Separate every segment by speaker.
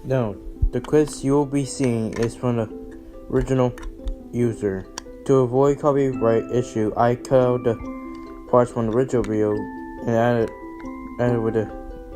Speaker 1: No, the clips you will be seeing is from the original user. To avoid copyright issue, I cut out the parts from the original video and added with a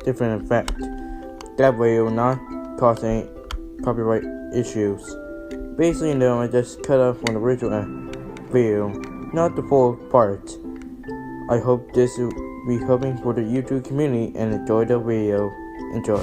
Speaker 1: different effect. That way it will not cause any copyright issues. Basically, no, I just cut out from the original video, not the full part. I hope this will be helping for the YouTube community and enjoy the video. Enjoy.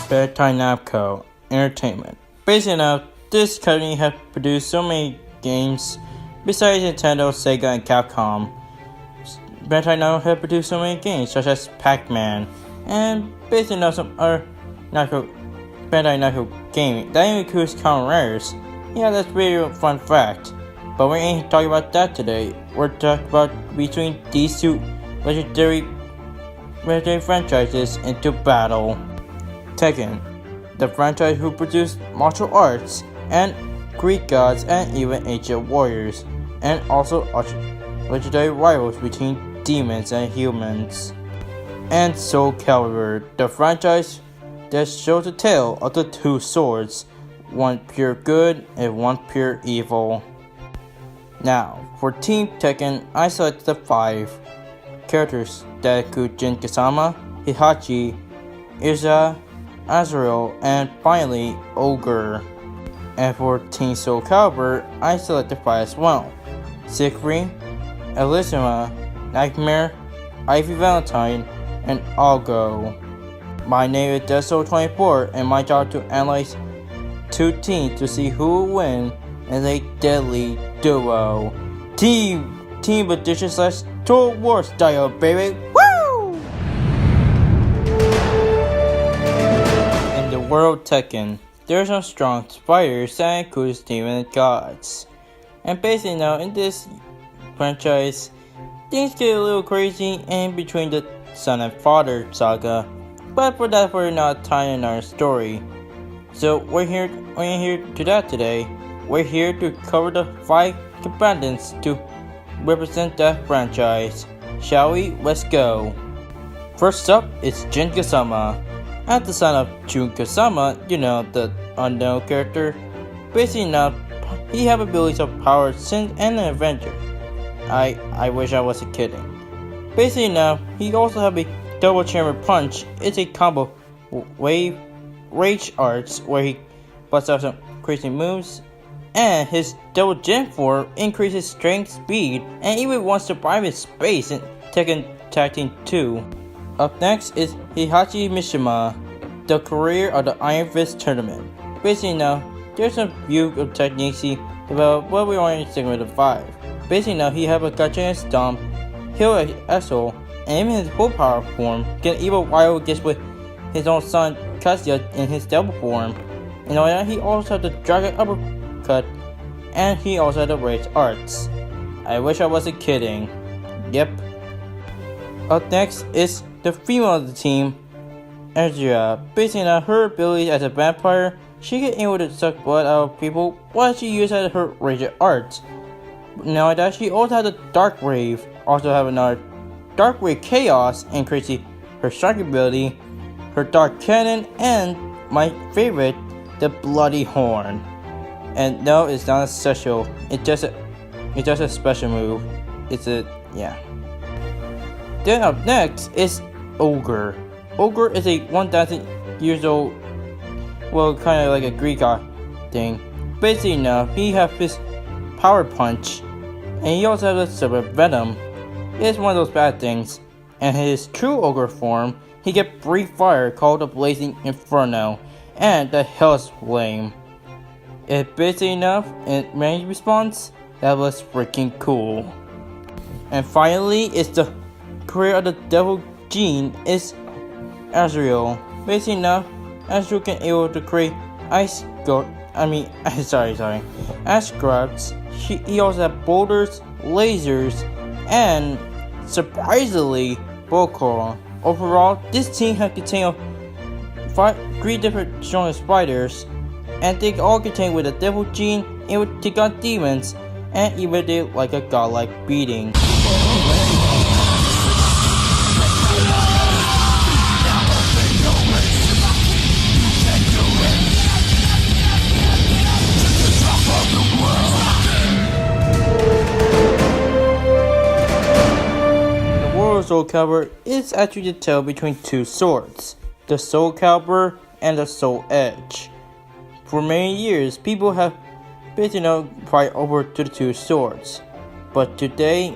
Speaker 1: Bandai Namco Entertainment. Basically enough, this company has produced so many games besides Nintendo, Sega, and Capcom. Bandai Namco has produced so many games such as Pac-Man and basically enough some other Bandai Namco gaming. That includes common rares. Yeah, that's really a fun fact. But we ain't talking about that today. We're talking about between these two legendary franchises into battle. Tekken, the franchise who produced martial arts and Greek gods and even ancient warriors, and also legendary rivals between demons and humans. And Soul Calibur, the franchise that shows the tale of the two swords, one pure good and one pure evil. Now, for Team Tekken, I selected the 5 characters that include Jin Kazama, Heihachi, Iza, Azrael, and finally, Ogre. And for Team Soul Calibur, I selected 5 as well. Siegfried, Elisima, Nightmare, Ivy Valentine, and Algo. My name is DeadSoul24 and my job to analyze 2 teams to see who will win in a deadly duo. Team Edition / Total War style, baby! Woo! World Tekken, there are some strong fighters that includes demon gods. And basically now in this franchise, things get a little crazy in between the son and father saga, but for that we're not tying in our story. So we ain't here to that today. We're here to cover the 5 combatants to represent that franchise. Shall we? Let's go. First up is Jin Kazama. As the son of Jun Kazama, you know, the unknown character. Basically enough, he have abilities of power, sin, and an avenger. I wish I wasn't kidding. Basically enough, he also have a double chamber punch. It's a combo wave rage arts where he busts out some crazy moves. And his double Gen 4 increases strength, speed, and even wants to survive in space in Tekken Tag Team 2. Up next is Heihachi Mishima, the career of the Iron Fist tournament. Basically now, there's some few of techniques he developed, but we only stick with the 5. Basically now, he have a gotcha and stomp, heal Essel, and even his full power form can even wild gets with his own son Kazuya in his double form. And all that, he also had the dragon uppercut, and he also had the rage arts. I wish I wasn't kidding. Yep. Up next is the female of the team, Ezra. Basically on her abilities as a vampire, she can able to suck blood out of people while she uses her rage arts. Now that she also has a Dark Wave, also have another Dark Wave Chaos, increasing her strike ability. her dark cannon, and my favorite, the bloody horn. And no, it's not a special. It's just a special move. Yeah. Then up next is Ogre. Ogre is a 1,000 years old, well, kind of like a Greek god thing. Basically enough, he has his power punch, and he also has a super venom. It's one of those bad things. And his true ogre form, he get brief fire called the Blazing Inferno, and the Hell's Flame. It's basically enough in range response. That was freaking cool. And finally, it's the career of the Devil Gene is Azrael. Basically enough, Azrael can able to create ice grabs. He also has boulders, lasers, and surprisingly, Bokor. Overall, this team has contained 3 different strong spiders, and they all contain with a devil gene, and would take on demons, and even did like a godlike beating. Soul Calibur is actually the tale between 2 swords, the Soul Calibur and the Soul Edge. For many years, people have basically fight over to the 2 swords, but today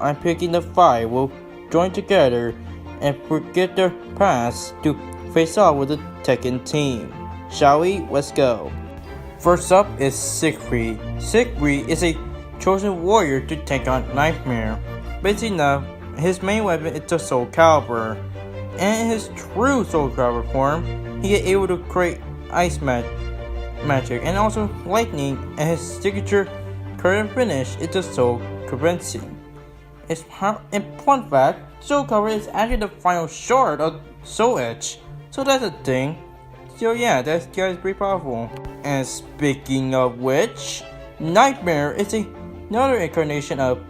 Speaker 1: I'm picking the 5 will join together and forget their past to face off with the Tekken team. Shall we? Let's go. First up is Siegfried. Siegfried is a chosen warrior to take on Nightmare. Basically enough, his main weapon is the Soul Calibur, and in his true Soul Calibur form, he is able to create ice magic and also lightning, and his signature current finish is the Soul Currency. In fun fact, Soul Calibur is actually the final shard of Soul Edge, so that's a thing. So yeah, that guy is pretty powerful. And speaking of which, Nightmare is another incarnation of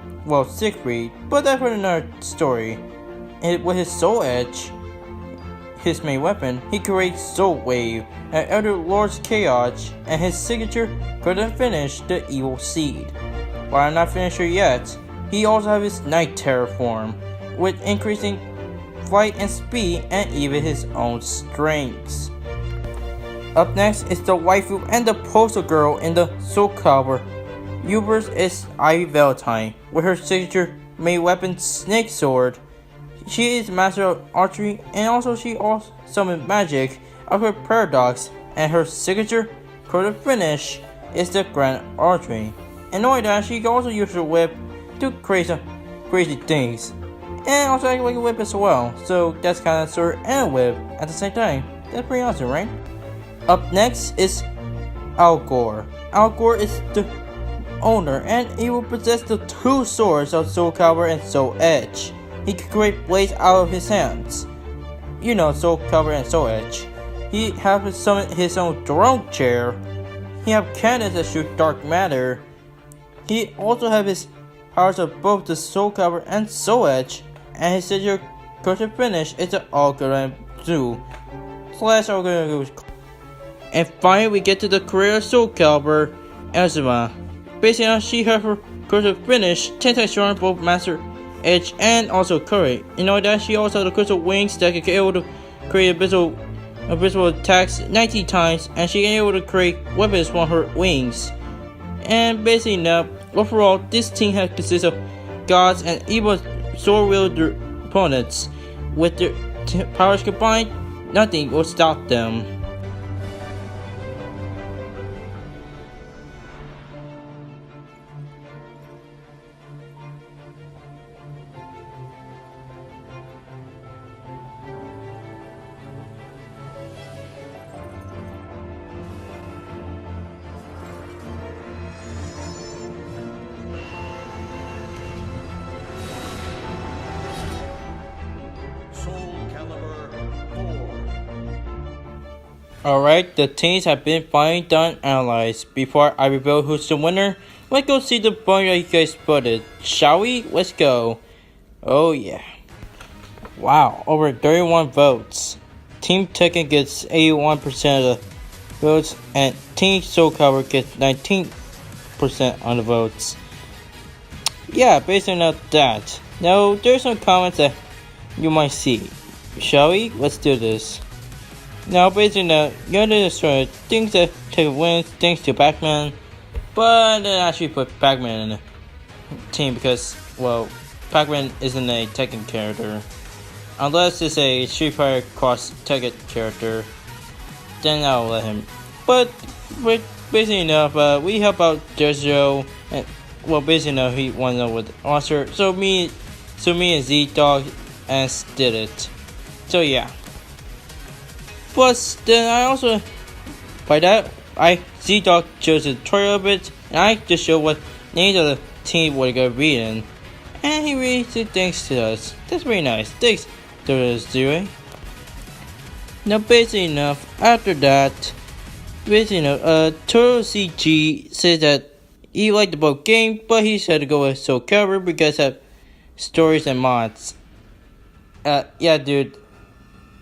Speaker 1: Siegfried, but that's for another story. And with his Soul Edge, his main weapon, he creates Soul Wave, and Elder Lord's Chaos, and his signature couldn't finish the Evil Seed. While I'm not finished here yet, he also has his Night Terror form, with increasing flight and speed, and even his own strengths. Up next is the waifu and the poster girl in the Soul Calibur universe is Ivy Valentine, with her signature main weapon Snake Sword. She is master of archery, and also she also summons magic of her paradox, and her signature code finish is the Grand Archery. And knowing that, she can also use her whip to create some crazy things, and also act like a whip as well. So that's kind of sword and a whip at the same time. That's pretty awesome, right? Up next is Al Gore. Al Gore is the owner, and he will possess the 2 swords of Soul Calibur and Soul Edge. He can create blades out of his hands. Soul Calibur and Soul Edge. He has summoned his own throne chair. He has cannons that shoot dark matter. He also has his powers of both the Soul Calibur and Soul Edge, and his signature cursive finish is the Algorand Zoo / Algorand. And finally, we get to the career of Soul Calibur, Azuma. Basically, she has her cursive finish 10 times stronger both Master Edge and also Curry. That she also has the crystal wings that can be able to create abyssal attacks 19 times, and she can be able to create weapons from her wings. And basically now, overall, this team consists of gods and evil sword-wielding opponents. With their powers combined, nothing will stop them. Alright, the teams have been finally done analyzed. Before I reveal who's the winner, let's go see the point that you guys voted. Shall we? Let's go. Oh yeah. Wow, over 31 votes. Team Tekken gets 81% of the votes, and Team Soul Calibur gets 19% on the votes. Yeah, based on that. Now, there's some comments that you might see. Shall we? Let's do this. Now, based on that, you're gonna destroy things that Tekken wins thanks to Pac-Man, but then actually put Pac-Man in the team because, well, Pac-Man isn't a Tekken character. Unless it's a Street Fighter Cross Tekken character, then I'll let him. But basically enough, we help out Jojo, and well, basically enough, he won with Monster. So me and Z-Dog and did it. So yeah. Plus, then I also, by that, Z-Dog chose the tutorial a bit, and I just showed what names of the team were gonna be in. And he really said thanks to us. That's very nice. Thanks to us, doing. Now, basically enough, after that, Total CG says that he liked the both game, but he said to go with Soul Calibur because of stories and mods. Yeah, dude.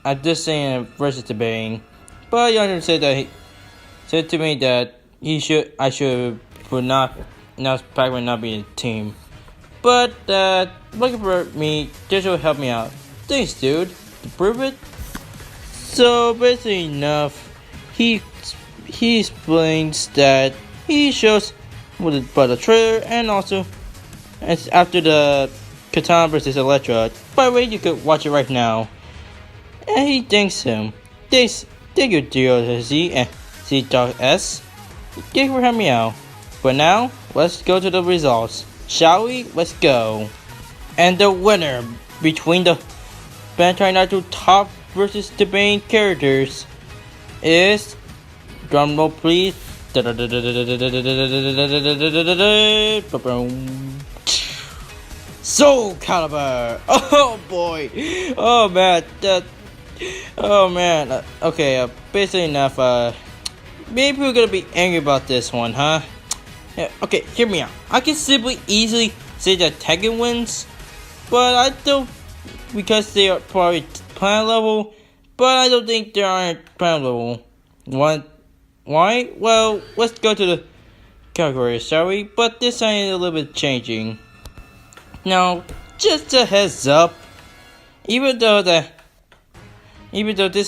Speaker 1: I'm just saying versus debating. But Yonder said that he said to me that I should not Pac-Man not be in a team. But looking for me, this will help me out. Thanks, dude. To prove it. So basically enough, he explains that he shows by the trailer and also it's after the Katana vs Electra. By the way, you could watch it right now. And he thanks him. Thank you, DOZ and C.S. Thank you for having me out. But now, let's go to the results. Shall we? Let's go. And the winner between the Bandai Namco top versus the main characters is, drumroll please, Soul Calibur. Oh boy. Oh man. Okay. Basically enough. Maybe we're gonna be angry about this one, huh? Yeah, okay, hear me out. I can easily say that Tekken wins, but I don't, because they are probably planet level, but I don't think they are planet level. Why? Well, let's go to the categories, shall we? But this time is a little bit changing. Now, just a heads up, even though this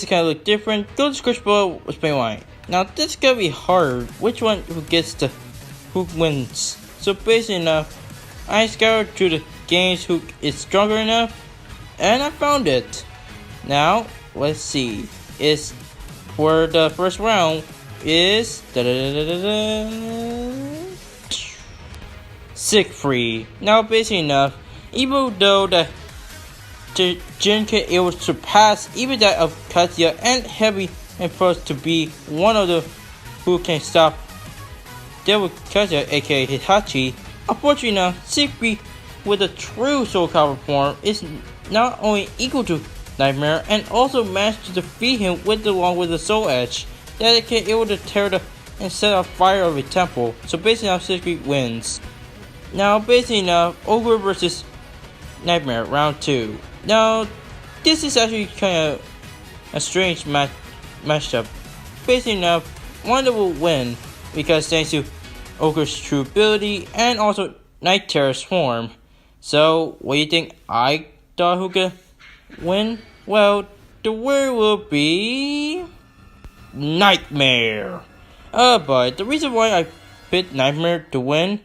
Speaker 1: kind of look different, go to the description below, explain why. Now, this is gonna be hard. Which one who wins? So basically enough, I scoured through the games who is stronger enough, and I found it. Now, let's see. It's for the first round is Siegfried. Now, basically enough, even though the Jin can able to surpass even that of Katsuya and Heavy and first to be one of the who can stop Devil Katsuya, aka Hitachi. Unfortunately now, Siegfried with a true Soul Calibur form is not only equal to Nightmare and also managed to defeat him along with the Soul Edge that it can able to tear and set on fire of a temple. So basically now Siegfried wins. Now basically now Ogre versus Nightmare round 2. Now this is actually kind of a strange matchup. Basically now one that will win because thanks to Ogre's true ability and also Night Terror's form. So what do you think I thought who could win? Well, the winner will be Nightmare. But the reason why I picked Nightmare to win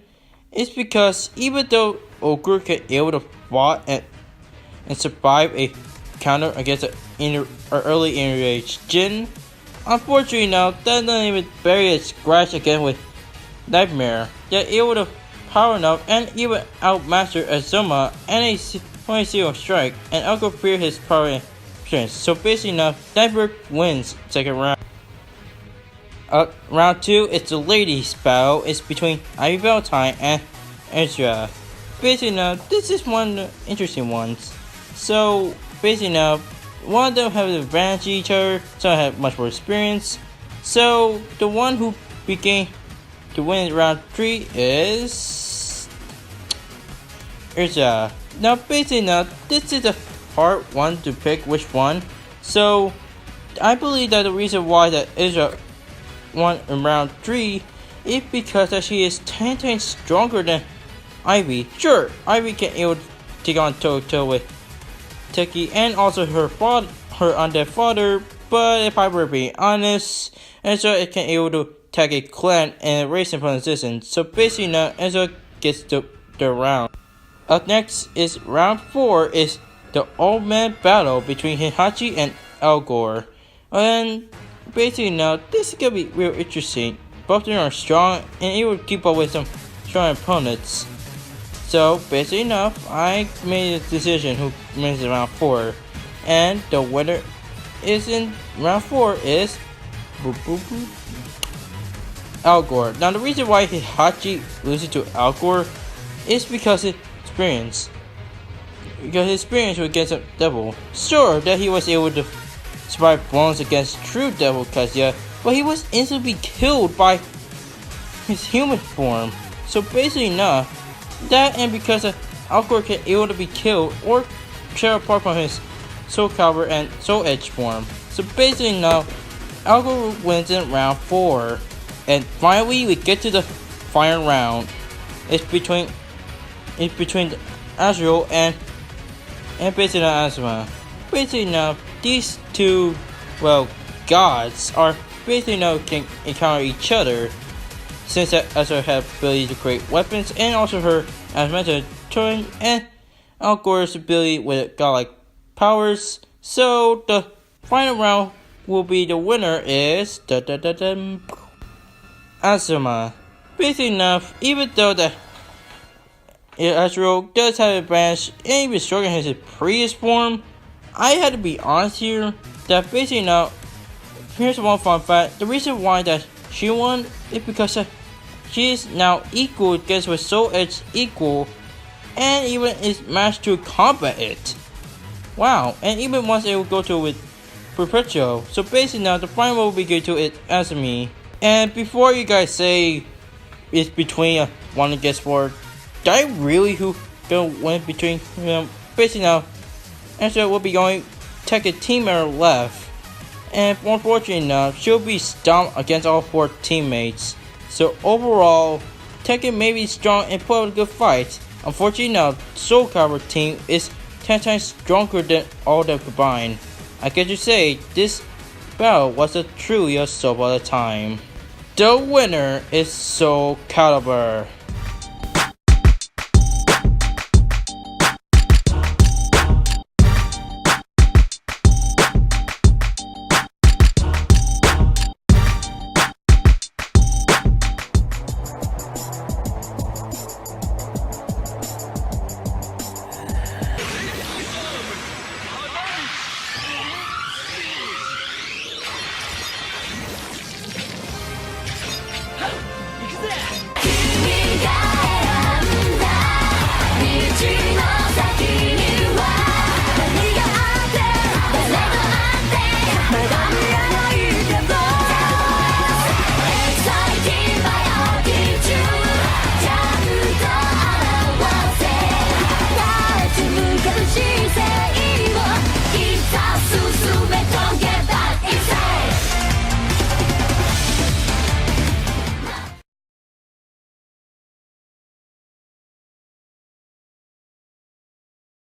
Speaker 1: is because even though Ogre can able to fight and survive a counter against an early enraged Jin, unfortunately now that doesn't even bury a scratch again with Nightmare. They're able to power enough and even outmaster Azuma and a 20 strike and outgo his power and strength. So basically now Nightmare wins second round. Round 2 is the ladies battle. It's between Ivy Valentine and Ezra. Basically now this is one of the interesting ones. So basically now one of them have an advantage each other, some have much more experience. So the one who began to win round 3 is Urza. Now basically now this is a hard one to pick which one. So I believe that the reason why that Israel won in round 3 is because that she is 10 times stronger than Ivy. Sure, Ivy can able to take on toe-to-toe with Teki and also her undead father, but if I were being honest, Ezra can able to tag a clan and erase him from existence. So basically now Ezra gets the round. Up next is round 4 is the old man battle between Heihachi and Algor. And basically now this is gonna be real interesting. Both of them are strong and able to keep up with some strong opponents. So basically enough, I made a decision who wins round 4, and the winner is in round 4 is Algor. Now the reason why Heihachi loses to Algor is because his experience. Because his experience against a devil. Sure that he was able to survive blows against true devil Kazuya, but he was instantly killed by his human form. So basically enough, that and because Algor can able to be killed or tear apart from his Soul Calibur and Soul Edge form. So basically now, Algor wins in round 4. And finally we get to the final round. It's between Azrael and basically Asuma. Basically now these two gods are basically now can encounter each other, since Azrael has the ability to create weapons and also her as mentioned turn and Algor's ability with godlike powers. So the final round will be the winner is Asuma. Basically enough, even though the Azrael does have an advantage and even stronger than his previous form, I had to be honest here that basically now, here's one fun fact, the reason why that she won is because she is now equal against with Soul Edge equal and even is matched to combat it. Wow, and even once it will go to with Perpetual. So basically now the final will be good to it Asumi. And before you guys say it's between one against 4, did I really who gonna win between basically now Answer will be going take a teammate left. And unfortunately enough, she'll be stomped against all 4 teammates. So overall, Tekken may be strong and put up a good fight. Unfortunately now, Soul Calibur team is 10 times stronger than all them combined. I get to say, this battle was a truly a soap of the time. The winner is Soul Calibur.